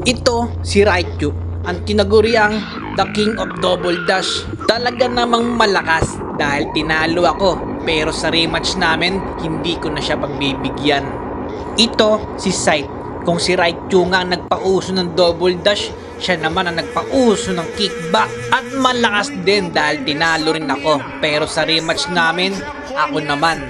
Ito si Raichu, ang tinaguriang The King of Double Dash. Talaga namang malakas dahil tinalo ako, pero sa rematch namin, hindi ko na siya pagbibigyan. Ito si Scythe. Kung si Raichu nga ang nagpauso ng Double Dash, siya naman ang nagpauso ng kickback. At malakas din dahil tinalo rin ako, pero sa rematch namin, ako naman.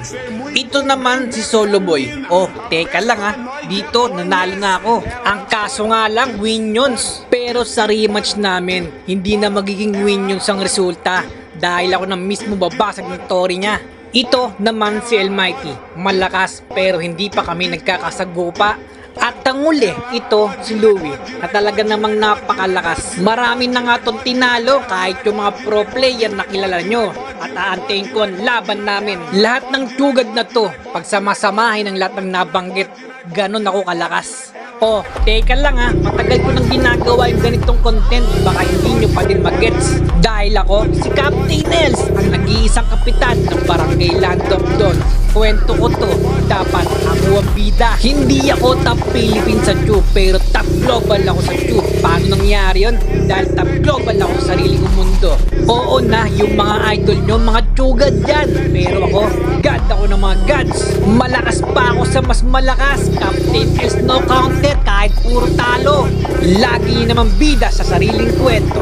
Ito naman si Solo Boy. Oh, teka lang dito nanalo na ako. Ang kaso nga lang, Minions. Pero sa rematch namin, hindi na magiging Minions ang resulta dahil ako na mismo babasag ng tori niya. Ito naman si Almighty. Malakas pero hindi pa kami nagkakasagupa. At ang uli, ito si Louie na talaga namang napakalakas. Marami na nga itong tinalo kahit yung mga pro player na kilala nyo. At aantayin ko ang laban namin. Lahat ng tugad na to, pagsamasamahin ang lahat ng nabanggit, ganon ako kalakas. Oh, teka lang matagal ko nang ginagawa yung ganitong content, baka hindi nyo pa din magets. Dahil ako, si Captain Els, ang nag-iisang kapitan ng Barangay Land of Dawn. Kwento ko to, dapat ako ang bida. Hindi ako top Philippines sa Tube, pero top global ako sa Tube. Paano nangyari yun? Dahil top global ako sa sarili kong mundo. Oo na, yung mga idol nyo, mga tugad dyan. Pero ako, god ako ng mga gods. Malakas pa ako sa mas malakas. Captain Els no counter kahit puro talo. Lagi naman bida sa sariling kwento.